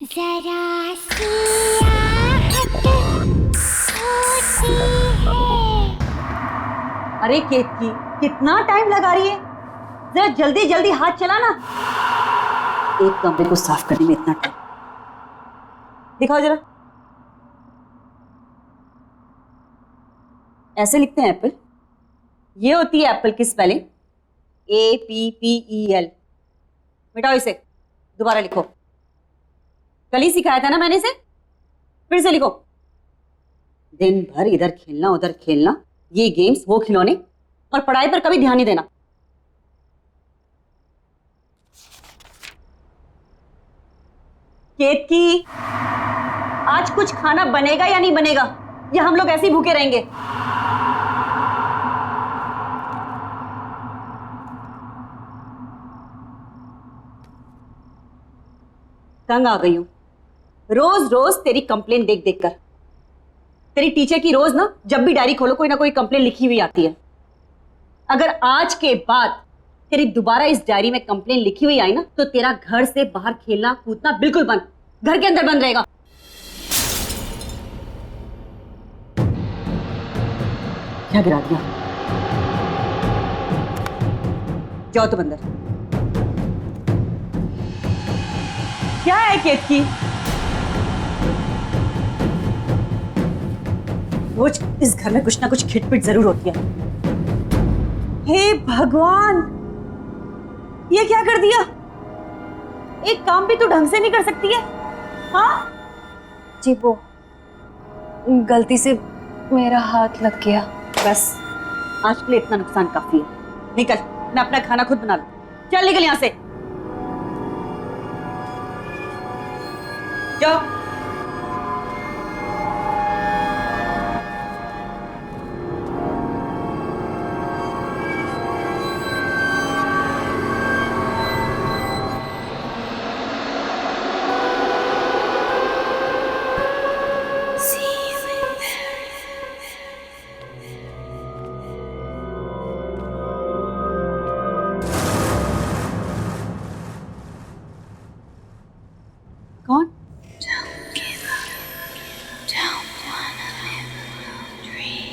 जरा सी आहट होती है। अरे केतकी, कितना टाइम लगा रही है? जरा जल्दी जल्दी हाथ चला ना। एक कमरे को साफ करने में इतना टाइम। दिखाओ जरा। ऐसे लिखते हैं एप्पल। ये होती है एप्पल की स्पेलिंग, APPEL। मिटाओ इसे, दोबारा लिखो। कल ही सिखाया था ना मैंने इसे, फिर से लिखो। दिन भर इधर खेलना उधर खेलना, ये गेम्स वो खिलौने, और पढ़ाई पर कभी ध्यान नहीं देना। केतकी, आज कुछ खाना बनेगा या नहीं बनेगा, या हम लोग ऐसे ही भूखे रहेंगे? तंग आ गई हूं रोज रोज तेरी कंप्लेन देख देख कर। तेरी टीचर की रोज ना जब भी डायरी खोलो कोई ना कोई कंप्लेन लिखी हुई आती है। अगर आज के बाद तेरी दोबारा इस डायरी में कंप्लेन लिखी हुई आई ना, तो तेरा घर से बाहर खेलना कूदना बिल्कुल बंद, घर के अंदर बंद रहेगा। क्या गिरा दिया? जाओ तुम अंदर। क्या है केतकी? रोज इस घर में कुछ ना कुछ खिटपिट जरूर होती है। हे भगवान, ये क्या कर दिया? एक काम भी तो ढंग से नहीं कर सकती है। हाँ जी, वो गलती से मेरा हाथ लग गया। बस, आज के लिए इतना नुकसान काफी है। निकल, मैं अपना खाना खुद बना लूं। चल निकल यहां से, जाओ। कौन?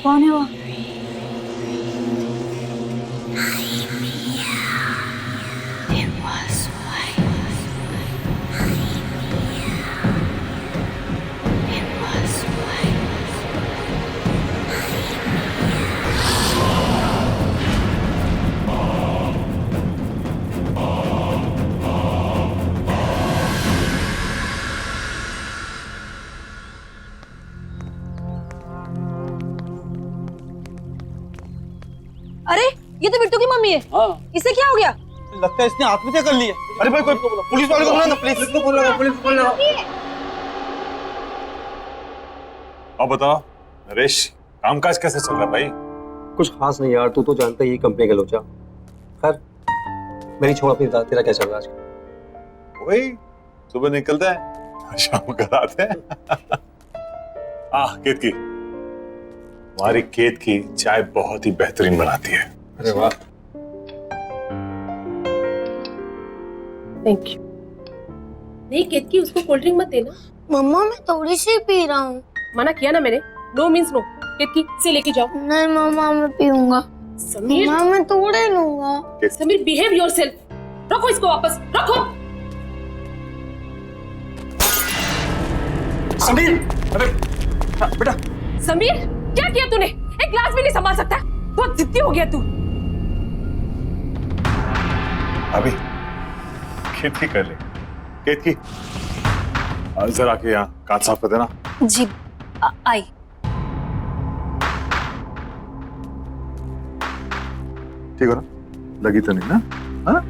कौन है वो? अरे, ये तो बिट्टू की मम्मी है। हाँ। इसे क्या हो गया? लगता है इसने आत्महत्या कर ली है। अरे भाई, कोई पुलिस वाले को बुला ना, पुलिस को बुला, पुलिस को बुला। अब बताओ नरेश, कामकाज कैसे चल रहा है भाई? कुछ खास नहीं यार, तू तो जानता ही कंपनी का लोचा। खैर, मेरी छोड़, अपनी बता, तेरा क्या चल रहा है आजकल? वही सुबह निकलते हैं, शाम को आते हैं। केतकी, हमारी केत की चाय बहुत ही बेहतरीन बनाती है। अरे वाह। Thank you. नहीं केतकी, उसको कोल्ड ड्रिंक मत देना। मम्मा मैं थोड़ी सी पी रहा हूँ। मना किया ना मैंने, नो मीन्स नो। केतकी से लेके जाओ। नहीं मम्मा मैं पीऊंगा। समीर, मम्मा मैं थोड़े लूंगा। Sameer behave yourself. रखो इसको वापस, रखो। समीर, अरे बेटा। समीर, क्या किया तूने? एक ग्लास भी नहीं संभाल सकता? बहुत जिद्दी हो गया तू। अभी केतकी कर ले। केतकी, जरा के यहाँ कांच साफ कर देना। जी, आई। ठीक हो ना? लगी तो नहीं ना? हाँ?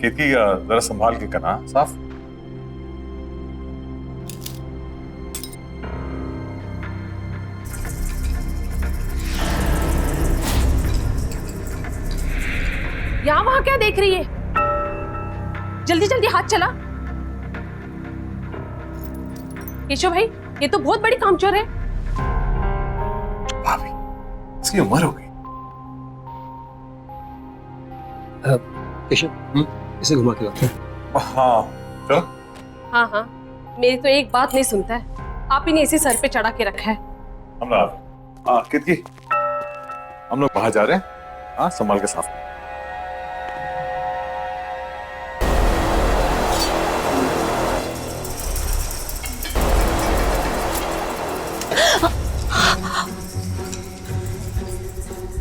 केतकी, जरा संभाल के करना साफ। यहाँ वहां क्या देख रही है? जल्दी जल्दी हाथ चला। केशव भाई, ये तो बहुत बड़ी कामचोर है। भाभी, इसकी उम्र हो गई। केशव, इसे घुमा के लाते हैं। हाँ चलो। हाँ हाँ, मेरी तो एक बात नहीं सुनता है। आप ही ने इसी सर पे चढ़ा के रखा है। हम लोग कितकी हम लोग बाहर जा रहे हैं। हाँ संभाल के साफ।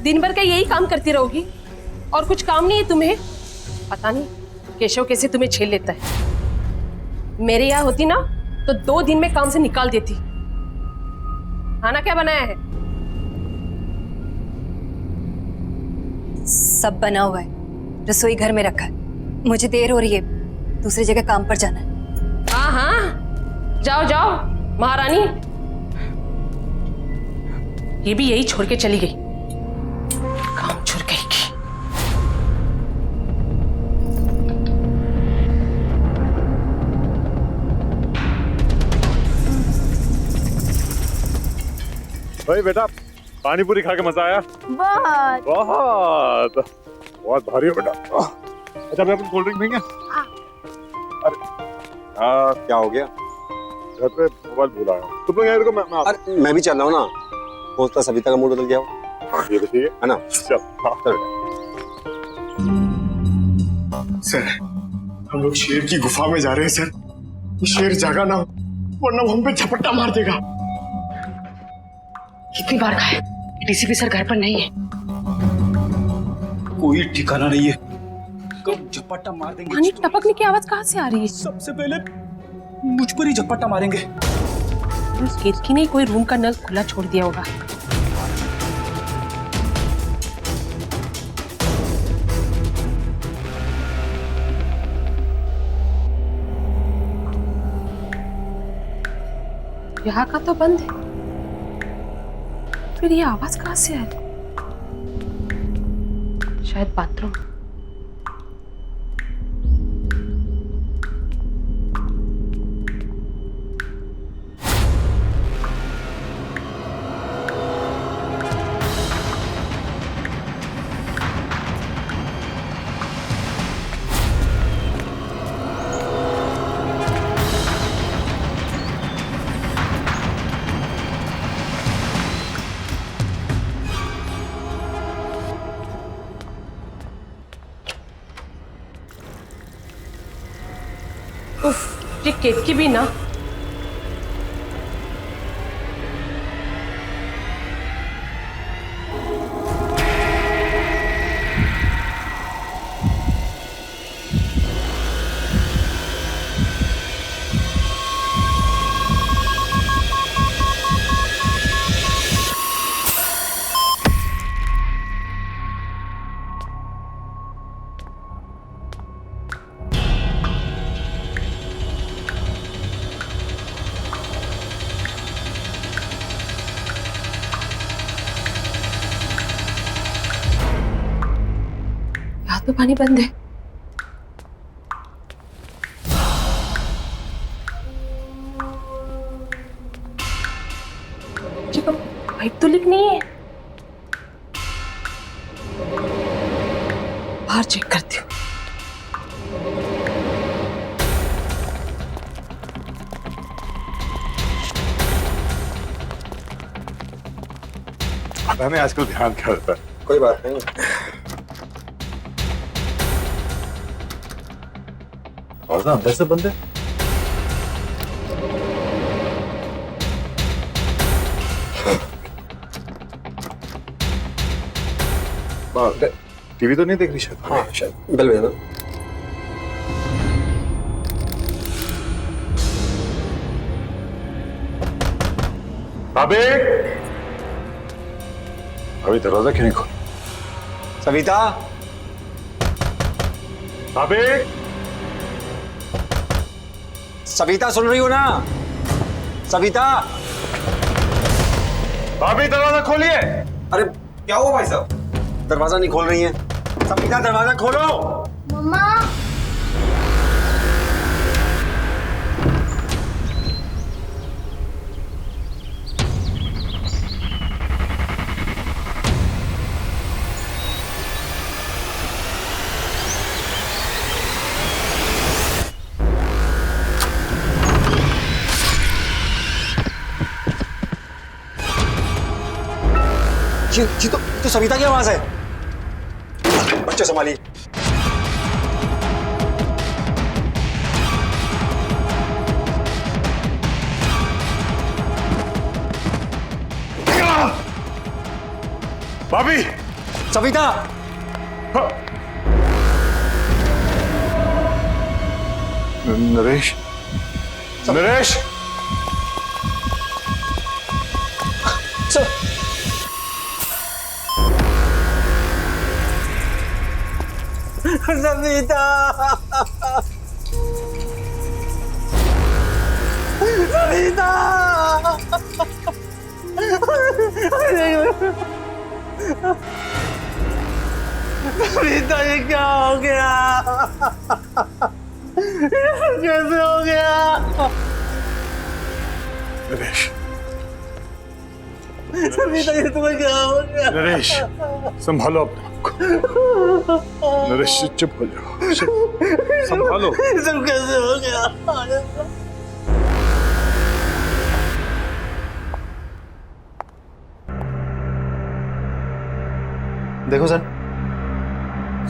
दिन भर का यही काम करती रहोगी और कुछ काम नहीं है तुम्हें? पता नहीं केशव कैसे तुम्हें झेल लेता है। मेरे यहाँ होती ना तो 2 दिन में काम से निकाल देती। खाना क्या बनाया है? सब बना हुआ है, रसोई घर में रखा है। मुझे देर हो रही है, दूसरी जगह काम पर जाना है। हाँ हाँ, जाओ जाओ महारानी। ये भी यही छोड़ के चली गई। काम छोड़ गई की। भाई बेटा पानी पूरी खा के मजा आया? बहुत। बहुत भारी है बेटा। अच्छा मैं अपनी कोल्ड ड्रिंक देंगे? अरे क्या हो गया? घर पे मोबाइल भूल आया। तुम लोग यहाँ रुको, मैं अरे मैं भी चल रहा हूँ ना। होता सविता का मूड बदल गया हो। ये तो ठीक है ना? चल हाँ चल सर हम लोग शेर की गुफा में जा रहे हैं सर। ये शेर जागा ना हो वरना वो हम पे झपट्टा मार देगा। कितनी बार कहा है डीसीपी सर घर पर नहीं है। कोई ठिकाना नहीं है, कब झपट्टा मार देंगे। पानी टपकने की आवाज कहाँ से आ रही है? सबसे पहले मुझ पर ही झपट्टा मारेंगे। उस केतकी ने कोई रूम का नल खुला छोड़ दिया होगा। यहाँ का तो बंद है, फिर ये आवाज कहाँ से आ रही? शायद बाथरूम। उफ, ये केतकी भी ना। तो पानी बंद है। पाइप तो लीक नहीं है। बाहर चेक करती हूँ। पता नहीं आजकल ध्यान क्या रहता है। कोई बात नहीं। और ना अंदर से बंद है। टीवी तो नहीं देख रही शायद। हाँ शायद बेल बजा दो। भाभी अभी दरवाजा क्यों नहीं खोल? सविता, भाभी सविता सुन रही हो ना? सविता, भाभी दरवाजा खोलिए। अरे क्या हुआ भाई साहब? दरवाजा नहीं खोल रही है। सविता दरवाजा खोलो। मम्मा ये तो सविता की आवाज है। बच्चे संभालिए। भाभी, सविता, नरेश, नरेश, सविता, सविता, सविता, ये क्या हो गया? कैसे हो गया? नरेश, सविता, ये तुम्हें क्या हो गया? नरेश, संभालो अपने आप को। नरेश, चुप हो जाओ, संभालो। ये सब कैसे हो गया? देखो सर,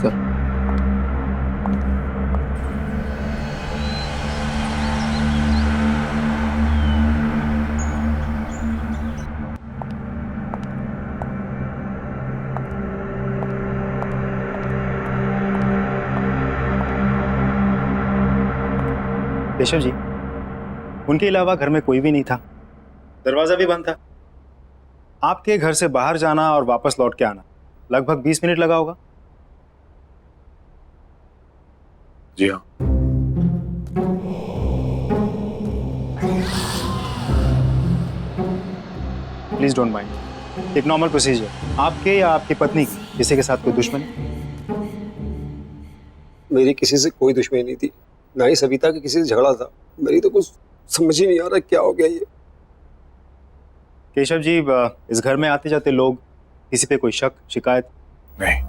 सर केशव जी, उनके अलावा घर में कोई भी नहीं था, दरवाजा भी बंद था। आपके घर से बाहर जाना और वापस लौट के आना लगभग 20 मिनट लगा होगा। जी हाँ। प्लीज डोंट माइंड, एक नॉर्मल प्रोसीजर। आपके या आपकी पत्नी की किसी के साथ कोई दुश्मनी? मेरी किसी से कोई दुश्मनी नहीं थी, ना ही सविता के किसी से झगड़ा था। मेरी तो कुछ समझ ही नहीं आ रहा क्या हो गया ये। केशव जी, इस घर में आते जाते लोग, किसी पे कोई शक शिकायत? नहीं।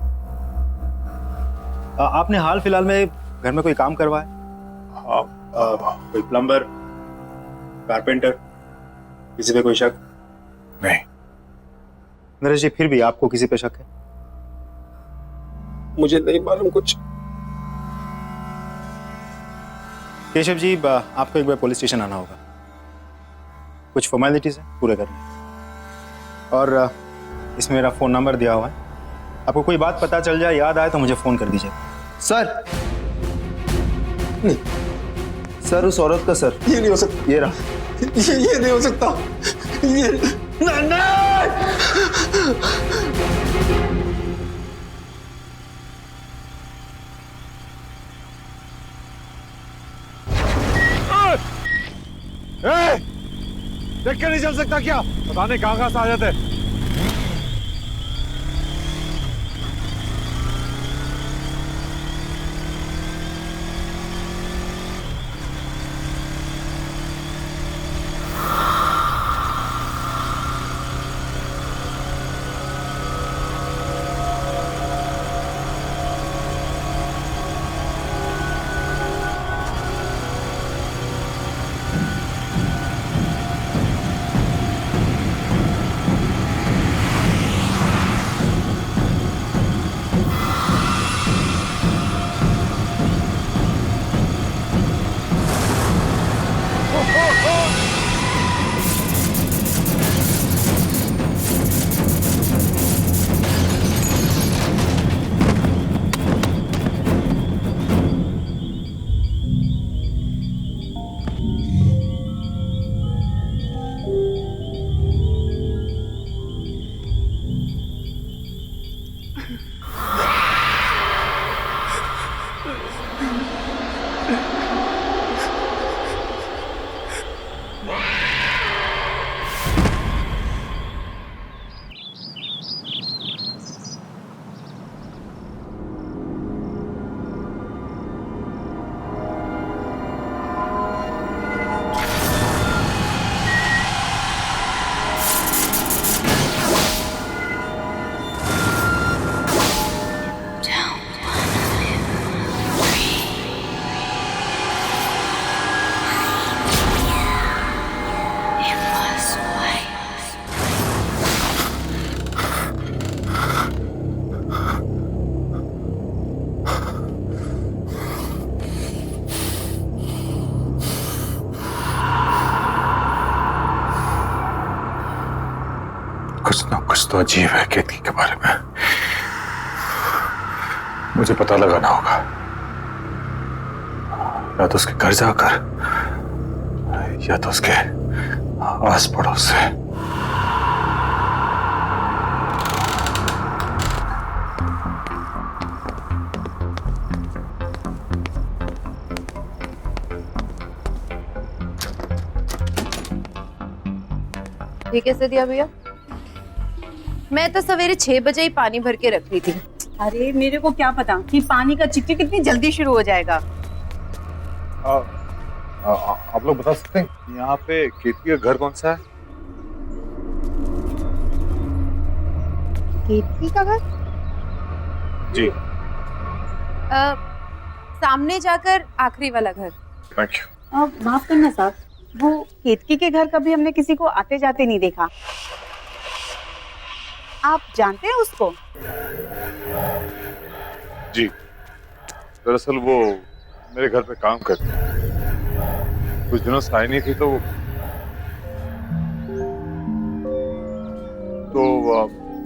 आपने हाल फिलहाल में घर में कोई काम करवाया? कोई प्लम्बर, कारपेंटर, किसी पे कोई शक? नहीं। नरेश जी, फिर भी आपको किसी पे शक है? मुझे नहीं मालूम कुछ। केशव जी, आपको एक बार पुलिस स्टेशन आना होगा, कुछ फॉर्मेलिटीज है पूरे करने, और इसमें मेरा फ़ोन नंबर दिया हुआ है। आपको कोई बात पता चल जाए, याद आए तो मुझे फ़ोन कर दीजिए। सर, नहीं सर, उस औरत का सर, ये नहीं हो सकता, ये रहा। ये नहीं हो सकता, ये नहीं। देख के नहीं चल सकता क्या? पता नहीं कहां से आ जाते। तो अजीब है केतकी के बारे में। मुझे पता लगाना होगा, या तो उसके घर जाकर या तो उसके आस पड़ोस से। ठीक है सदिया भैया, मैं तो सवेरे 6 बजे ही पानी भर के रख रही थी। अरे मेरे को क्या पता कि पानी का चिकचिक कितनी जल्दी शुरू हो जाएगा। आप लोग बता सकते हैं यहाँ पे केतकी का घर कौन सा है? केतकी का घर? जी। सामने जाकर आखिरी वाला घर। Thank you. माफ करना साहब, वो केतकी के घर कभी हमने किसी को आते जाते नहीं देखा। आप जानते हैं उसको? जी, दरअसल वो मेरे घर पे काम करती है। कुछ दिनों से आई नहीं थी तो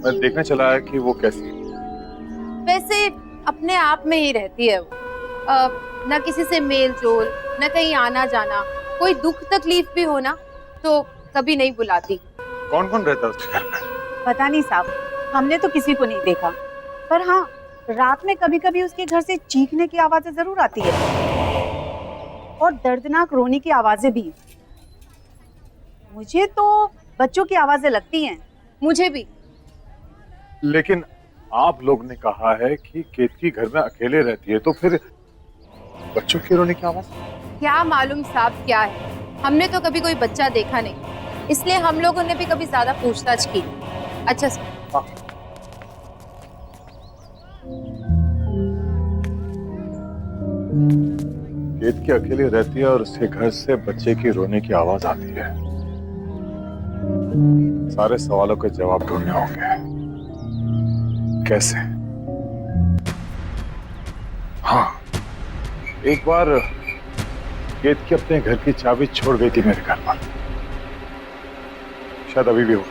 मैं देखने चला है कि वो कैसी है। वैसे अपने आप में ही रहती है वो, ना किसी से मेल जोल, ना कहीं आना जाना। कोई दुख तकलीफ भी हो ना तो कभी नहीं बुलाती। कौन कौन रहता है उसके घर पे? पता नहीं साहब, हमने तो किसी को नहीं देखा, पर हाँ रात में कभी कभी उसके घर से चीखने की आवाजें जरूर आती है और दर्दनाक रोने की आवाजें भी। मुझे तो बच्चों की आवाजें लगती हैं। मुझे भी। लेकिन आप लोग ने कहा है कि केतकी घर में अकेले रहती है, तो फिर बच्चों की रोने की आवाज? क्या मालूम साहब क्या है, हमने तो कभी कोई बच्चा देखा नहीं, इसलिए हम लोगों ने भी कभी ज्यादा पूछताछ की। अच्छा सर। केतकी अकेले रहती है और उसके घर से बच्चे की रोने की आवाज आती है। सारे सवालों के जवाब ढूंढने होंगे। कैसे? हाँ, एक बार केतकी अपने घर की चाबी छोड़ गई थी मेरे घर पर, शायद अभी भी हो।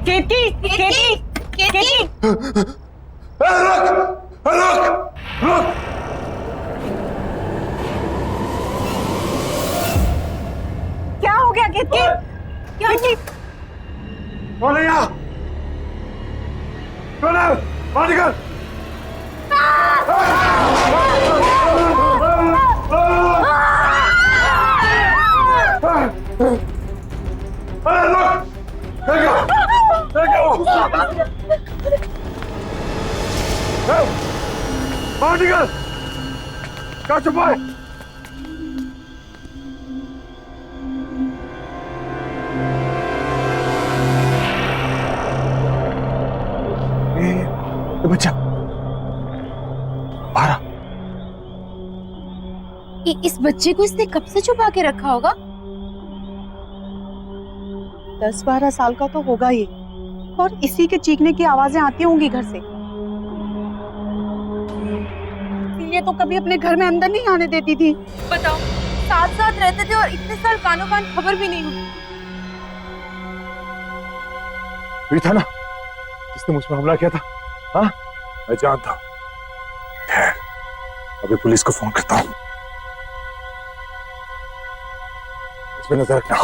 केतकी, केतकी, केतकी। रुक, रुक, रुक। क्या हो गया केतकी? क्या केतकी? कौन है यहाँ? कौन है? बाहर निकल। अरे रुक! बाहर निकल! क्या छुपा है? ये बच्चा बाहर आ। इस बच्चे को इसने कब से छुपा के रखा होगा? 10-12 साल का तो होगा ही, और इसी के चीखने की आवाजें आती होंगी घर से। इसीलिए तो कभी अपने घर में अंदर नहीं आने देती थी। बताओ, साथ साथ रहते थे और इतने साल कानों कान खबर भी नहीं हुई। ये था ना जिसने मुझ पर हमला किया था? हाँ, मैं जानता हूँ। खैर, अभी पुलिस को फोन करता हूँ। इस पे नजर रखना।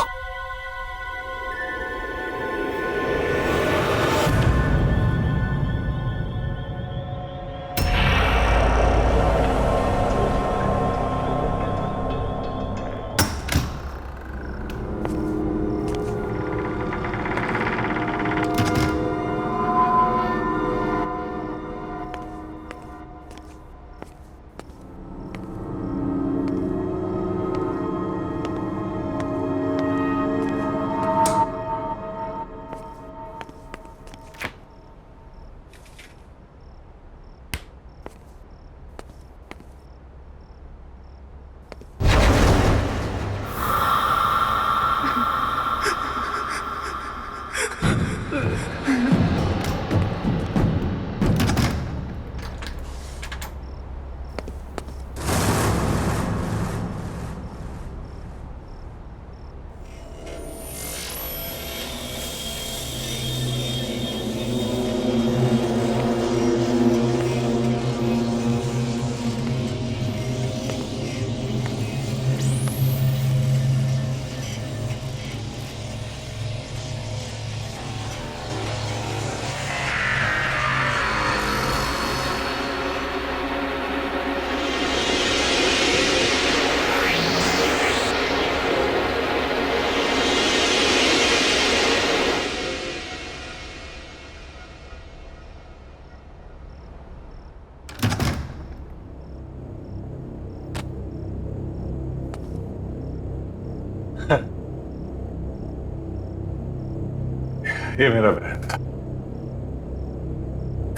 ये मेरा बहन था।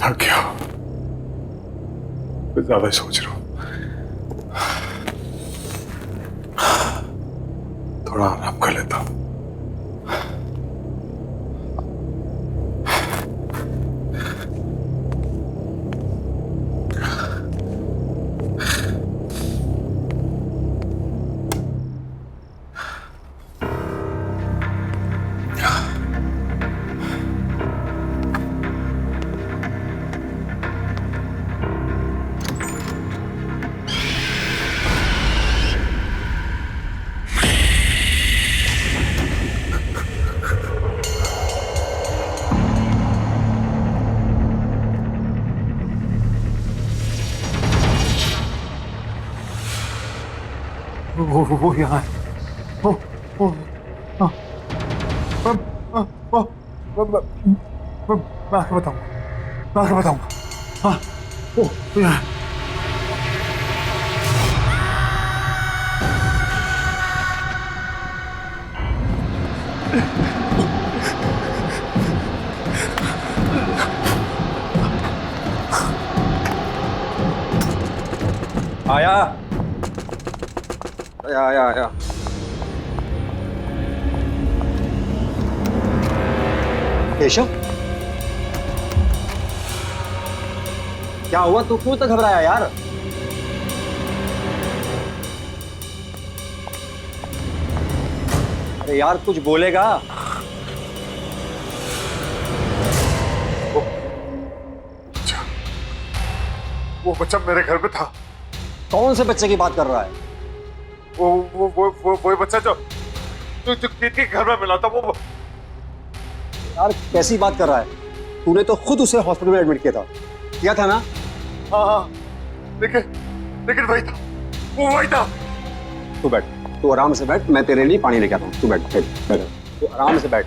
थक गया, कुछ ज्यादा ही सोच रहा हूं। थोड़ा आराम कर लेता हूं। वो यहाँ है। मैं आके बताऊंगा। हाँ, वो यहाँ है। आया। केशव, क्या हुआ? तू क्यों तो घबराया यार? अरे यार कुछ बोलेगा। वो बच्चा मेरे घर पे था। कौन से बच्चे की बात कर रहा है? वो बच्चा जो कीर्ति के घर में मिला था वो। यार कैसी बात कर रहा है? तूने तो खुद उसे हॉस्पिटल में एडमिट किया था ना? हाँ लेकिन वही था, वो वही था। तू बैठ, तू आराम से बैठ, मैं तेरे लिए पानी लेके आता हूँ। तू बैठ, तू आराम से बैठ,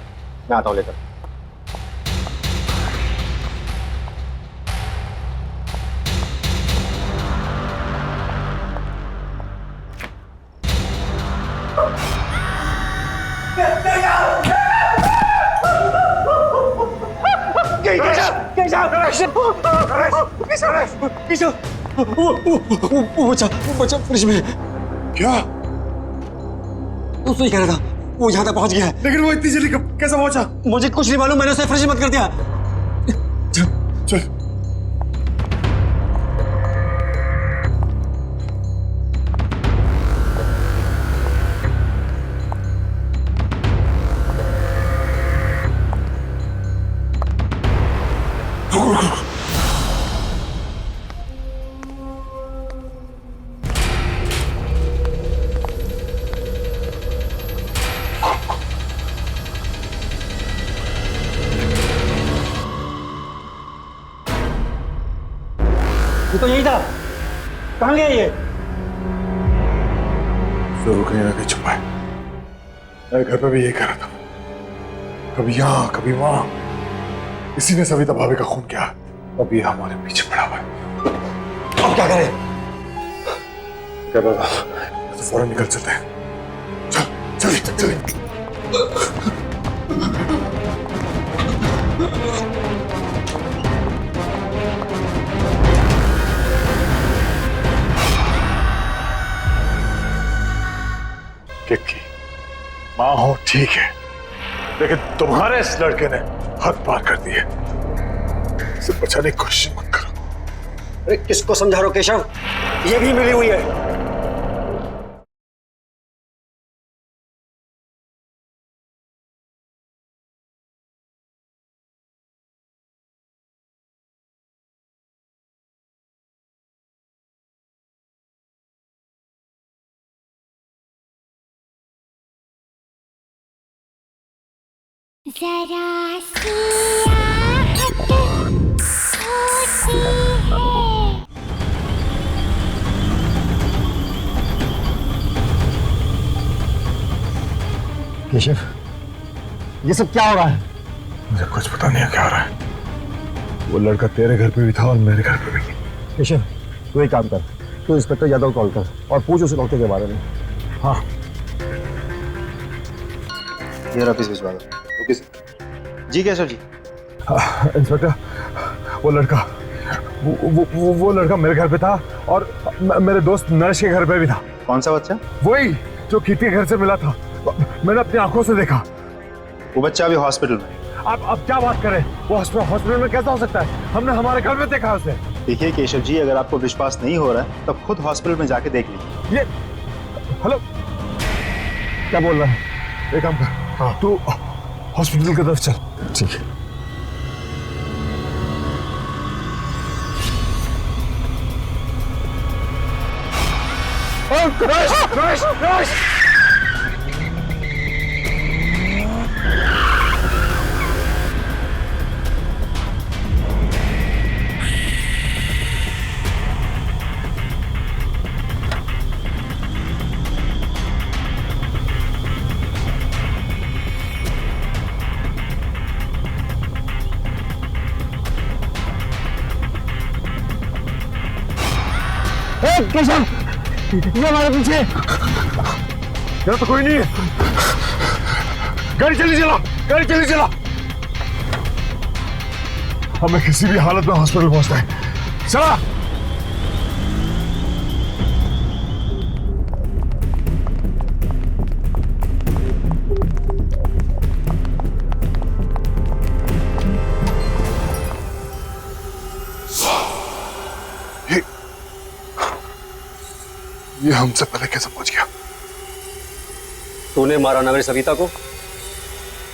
मैं आता हूँ लेकर। वो बच्चा फ्रिज में। क्या? तू सही कह रहा था, वो यहाँ तक पहुँच गया है। लेकिन वो इतनी जल्दी कैसे पहुँचा? मुझे कुछ नहीं मालूम, मैंने उसे फ्रिज में बंद कर दिया। चल ये तो यही था। कहाँ गया ये? जरूर कहीं ना कहीं छुपा है। मेरे घर पे भी यही कर रहा था, कभी यहाँ कभी वहां। इसी ने सविता भाभी का खून किया, अभी हमारे पीछे पड़ा हुआ है। अब क्या करें? क्या पता, तो फौरन निकल चलते हैं। चल। किक्की, माँ हो ठीक है, लेकिन तुम्हारे इस लड़के ने हद पार कर दी है। इसे बचाने की कोशिश मत करो। अरे किसको समझा रहे हो केशव? ये भी मिली हुई है। जरा सी आहट होती है। केशव, ये सब क्या हो रहा है? मुझे कुछ पता नहीं है क्या हो रहा है। वो लड़का तेरे घर पे भी था और मेरे घर पे भी। केशव, तू एक काम कर, तू इंस्पेक्टर यादव कॉल कर और पूछ उसे डॉक्टर के बारे में। हाँ, ये ऑफिस भिजवा दो। ओके जी केशव जी। इंस्पेक्टर, वो लड़का मेरे घर पे था और मेरे दोस्त नरेश के घर पे भी था। कौन सा बच्चा? वही जो कीर्ति के घर से मिला था, मैंने अपनी आंखों से देखा। वो बच्चा अभी हॉस्पिटल में। आप क्या बात करें? वो हॉस्पिटल में कैसा हो सकता है? हमने हमारे घर में देखा उसे। देखिए केशव जी, अगर आपको विश्वास नहीं हो रहा है तब खुद हॉस्पिटल में जाके देख लीजिए। ये हेलो, क्या बोल रहा है? एक काम कर, हाँ तू हॉस्पिटल की तरफ चल। ठीक है। नरेश! केशव, ये हमारे पीछे। यहाँ तो कोई नहीं है। गाड़ी चली चला। हमें किसी भी हालत में हॉस्पिटल पहुंचना है। चला। ये हमसे पहले कैसे पहुंच गया? तूने मारा ना मेरी सविता को,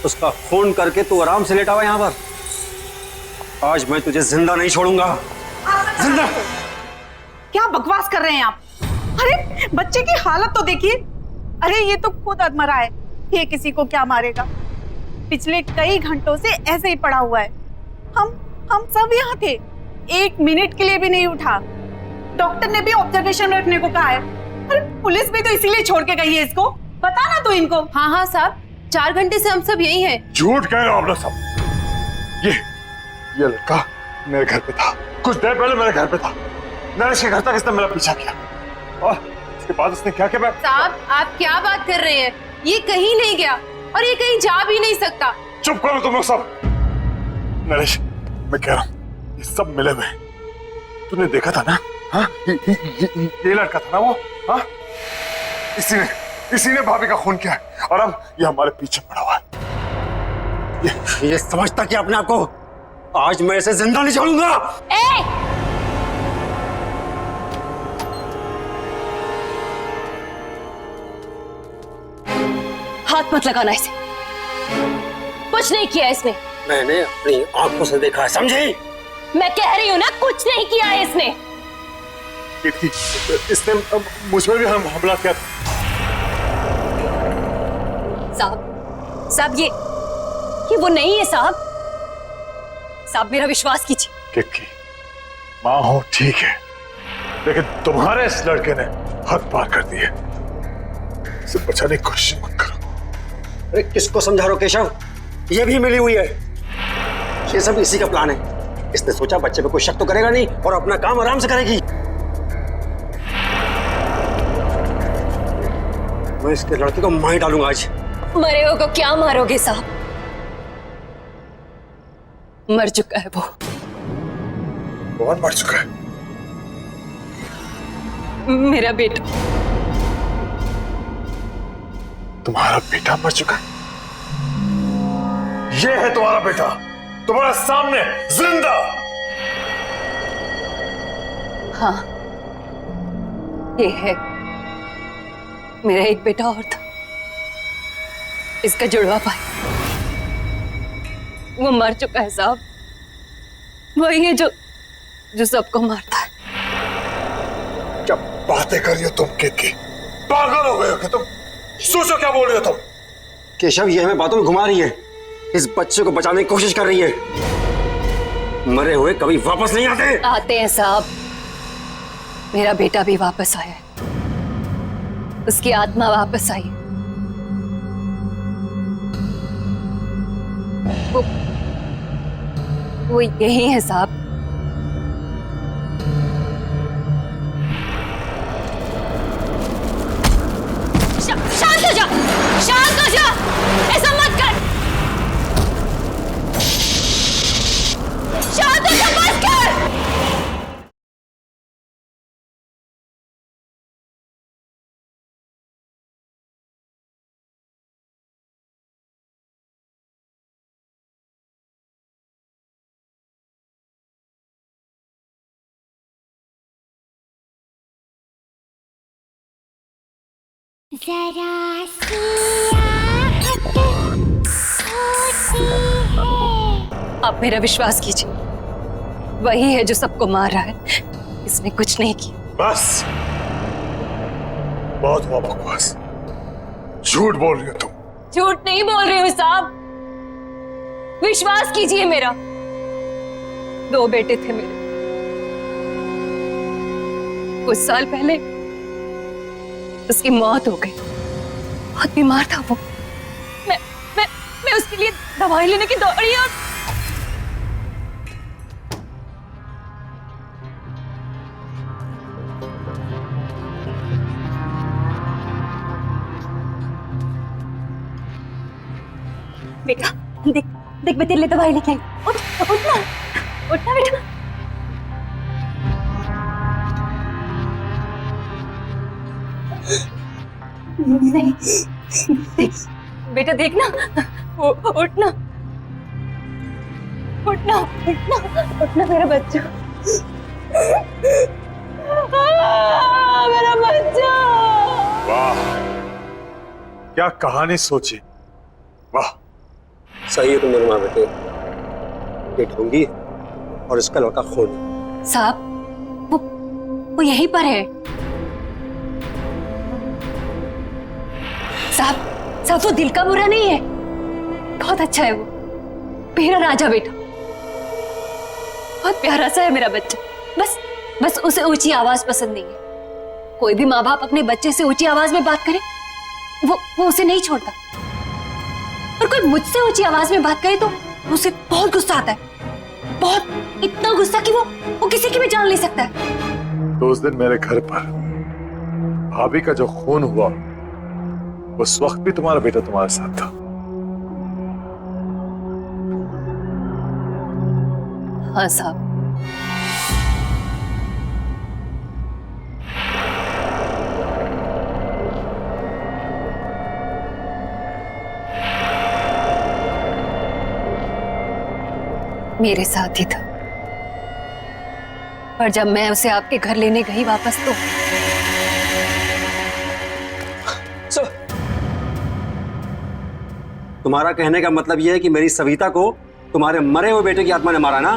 उसका खून करके तू आराम से लेटा हुआ यहाँ पर। आज मैं तुझे जिंदा नहीं छोड़ूंगा। जिंदा। क्या बकवास कर रहे हैं आप? अरे बच्चे की हालत तो देखिए। अरे ये तो खुद अधमरा है, ये किसी को क्या मारेगा। पिछले कई घंटों से ऐसे ही पड़ा हुआ है। हम सब यहाँ थे, 1 मिनट के लिए भी नहीं उठा। डॉक्टर ने भी ऑब्जर्वेशन में रखने को कहा है। अरे पुलिस भी तो इसीलिए छोड़ के गई है इसको। बता ना तू इनको। हाँ हाँ साहब, 4 घंटे से हम सब यही हैं। झूठ कह रहे हो आप लोग सब। ये लड़का मेरे घर पे था, कुछ देर पहले मेरे घर पे था। नरेश के घर तक इसने मेरा पीछा किया और इसके बाद उसने क्या किया? साहब आप क्या बात कर रहे हैं? ये कहीं नहीं गया और ये कहीं जा भी नहीं सकता। चुप करो तुम लोग सब। नरेश, मैं कह रहा हूँ ये सब मिले हुए। तूने देखा था ना? हाँ, ये लड़का था ना वो। हाँ, इसी ने भाभी का खून किया है और अब ये हमारे पीछे पड़ा हुआ है। ये समझता कि अपने आप को आज मैं इसे जिंदा नहीं छोड़ूंगा। हाथ मत लगाना इसे, कुछ नहीं किया इसने। मैंने अपनी आंखों से देखा है, समझी? मैं कह रही हूँ ना, कुछ नहीं किया है इसने। इसने मुझ पर भी हमला किया था। साहब ये वो नहीं है साहब। साहब मेरा विश्वास कीजिए। किक्की, माँ हो ठीक है, लेकिन तुम्हारे इस लड़के ने हद पार कर दी है। इसे बचाने की कोशिश मत करो। अरे किसको समझा रहे हो केशव? ये भी मिली हुई है। ये सब इसी का प्लान है। इसने सोचा बच्चे पे कोई शक तो करेगा नहीं और अपना काम आराम से करेगी। मैं इसके लड़के को मार डालूंगा आज। मरे हो को क्या मारोगे साहब? मर चुका है वो। कौन मर चुका है? मेरा बेटा। तुम्हारा बेटा मर चुका है? ये है तुम्हारा बेटा, तुम्हारे सामने जिंदा। हाँ, ये है। मेरा एक बेटा और था, इसका जुड़वा भाई। वो मर चुका है साहब। वही है जो सबको मारता है। क्या बातें कर रही हो तुम किक्की? पागल हो गए हो क्या तुम? सोचो क्या बोल रही हो तुम? केशव ये हमें बातों में घुमा रही है, इस बच्चे को बचाने की कोशिश कर रही है। मरे हुए कभी वापस नहीं आते। आते हैं साहब। मेरा बेटा भी वापस आया है, उसकी आत्मा वापस आई है। वो यही है साहब। शांत हो जा, शांत हो जा, ऐसा मत कर। शांत हो जा, बस कर। जरा सी आहट होती है। आप मेरा विश्वास कीजिए, वही है जो सबको मार रहा है। इसने कुछ नहीं किया। बस, बहुत हुआ बकवास। झूठ बोल रही हो तुम। झूठ नहीं बोल रही हूँ साहब, विश्वास कीजिए मेरा। 2 बेटे थे मेरे। कुछ साल पहले उसकी मौत हो गई। बहुत बीमार था वो। मैं उसके लिए दवाई लेने की दौड़ी और बेटा देख मैं तेरे लिए दवाई लेके आई। उठना बेटा। नहीं बेटा देखना, उठना मेरा बच्चा। मेरा बच्चा। वाह, क्या कहानी सोची। वाह, सही है तुमने रुमा बेटे, ये ढोंगी और इसका लड़का खून। साहब वो यहीं पर है। साहब वो दिल का बुरा नहीं है, बहुत अच्छा है वो, मेरा राजा बेटा, बहुत प्यारा सा है मेरा बच्चा। बस उसे ऊंची आवाज पसंद नहीं है। कोई भी माँ बाप अपने बच्चे से ऊंची आवाज में बात करे वो उसे नहीं छोड़ता, और कोई मुझसे ऊंची आवाज में बात करे तो उसे बहुत गुस्सा आता है, बहुत, इतना गुस्सा कि वो किसी की भी जान ले सकता है। तो उस दिन मेरे घर पर भाभी का जो खून हुआ, उस वक्त भी तुम्हारा बेटा तुम्हारे साथ था। हाँ साहब। मेरे साथ ही था, पर जब मैं उसे आपके घर लेने गई वापस तो तुम्हारा कहने का मतलब यह है कि मेरी सविता को तुम्हारे मरे हुए बेटे की आत्मा ने मारा ना?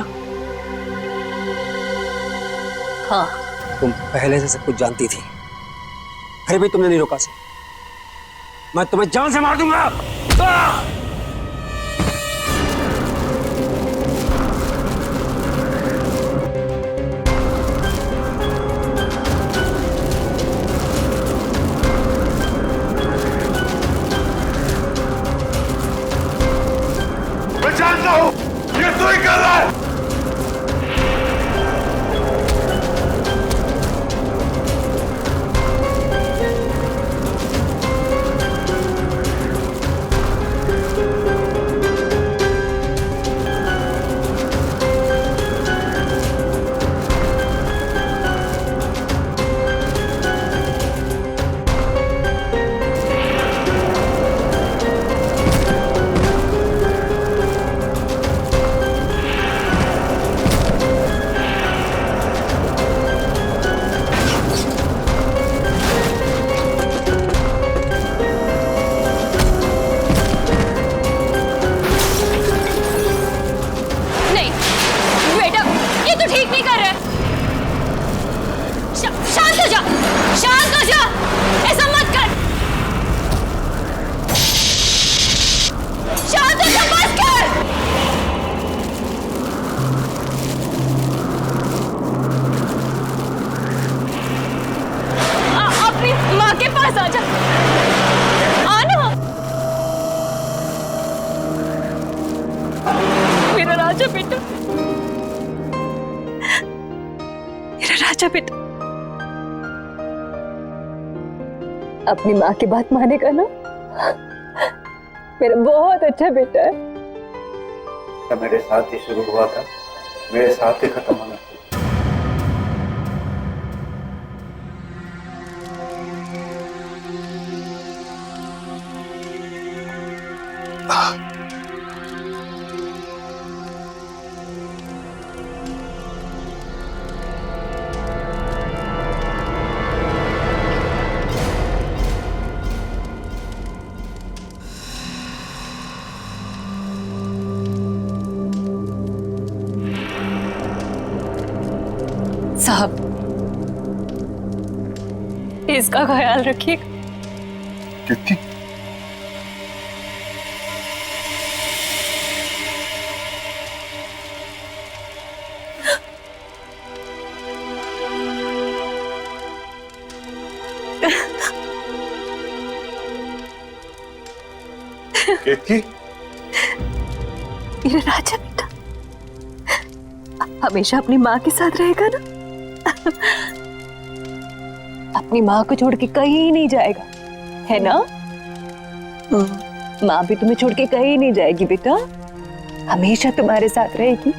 हाँ। तुम पहले से सब कुछ जानती थी, फिर भी तुमने नहीं रोका से। मैं तुम्हें जान से मार दूंगा। मैं जानता हूं ये तू ही कर रहा है। बेटा, अपनी माँ की बात मानेगा ना? मेरा बहुत अच्छा बेटा है। तो मेरे साथ ही शुरू हुआ था, मेरे साथ ही खत्म होना। साहब, इसका ख्याल रखिएगा। कितनी केतकी? मेरा राजा बेटा हमेशा अपनी माँ के साथ रहेगा ना? अपनी माँ को छोड़ के कहीं नहीं जाएगा, है ना? माँ भी तुम्हें छोड़ के कहीं नहीं जाएगी बेटा, हमेशा तुम्हारे साथ रहेगी।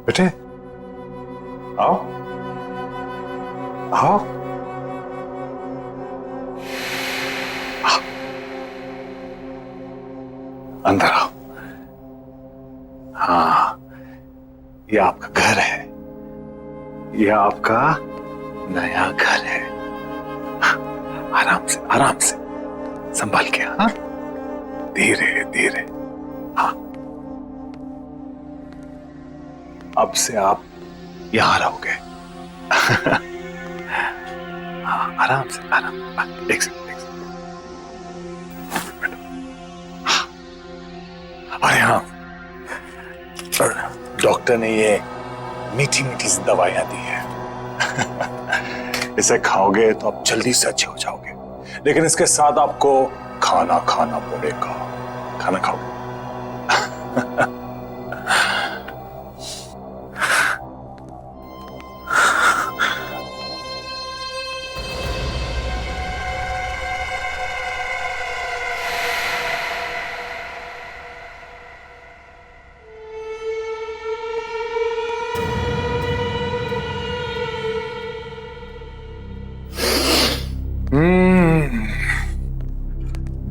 बेटे आओ आओ, अंदर आओ। हाँ, ये आपका घर है, ये आपका नया घर है। आराम से संभाल के। हाँ, धीरे धीरे। हाँ, अब से आप यहां रहोगे। हाँ, आराम से। एक सेकंड। अरे हाँ, डॉक्टर ने ये मीठी मीठी सी दवाइयां दी है। इसे खाओगे तो आप जल्दी से अच्छे हो जाओगे, लेकिन इसके साथ आपको खाना खाना पड़ेगा। खाना खाओगे?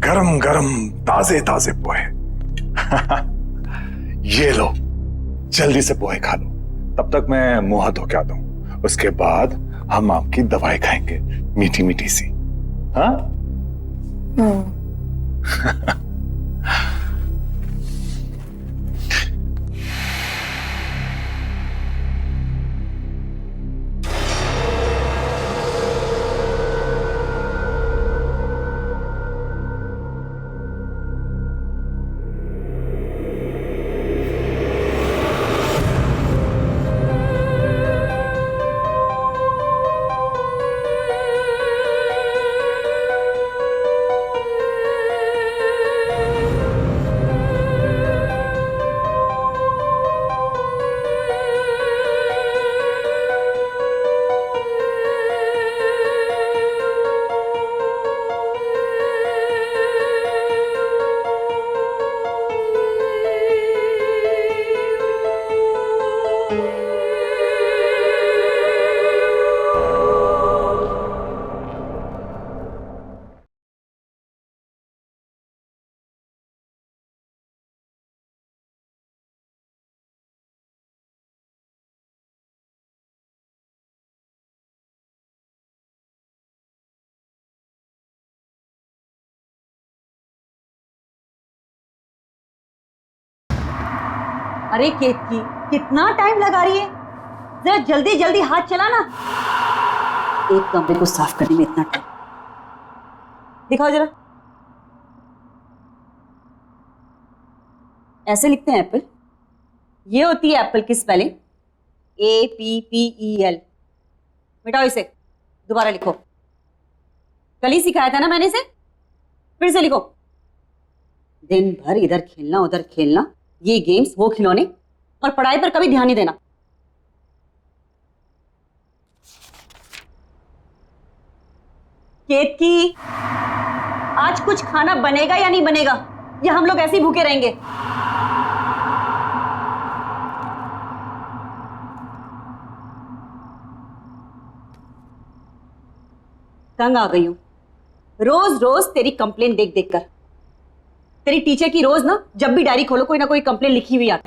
गरम गरम ताजे ताजे पोहे। ये लो, जल्दी से पोहे खा लो, तब तक मैं मुंह हाथ धो के आता हूं। उसके बाद हम आपकी दवाई खाएंगे, मीठी मीठी सी। हाँ? अरे केतकी, कितना टाइम लगा रही है? जरा जल्दी जल्दी हाथ चला ना। एक कमरे को साफ करने में इतना टाइम। दिखाओ जरा। ऐसे लिखते हैं एप्पल। ये होती है एप्पल की स्पेलिंग, APPEL। मिटाओ इसे, दोबारा लिखो। कल ही सिखाया था ना मैंने इसे, फिर से लिखो। दिन भर इधर खेलना उधर खेलना, ये गेम्स वो खिलौने, और पढ़ाई पर कभी ध्यान नहीं देना। केतकी, आज कुछ खाना बनेगा या नहीं बनेगा, या हम लोग ऐसे ही भूखे रहेंगे? तंग आ गई हूं रोज रोज तेरी कंप्लेन देख देख कर। तेरी टीचर की रोज ना, जब भी डायरी खोलो कोई ना कोई कंप्लेन लिखी हुई आती।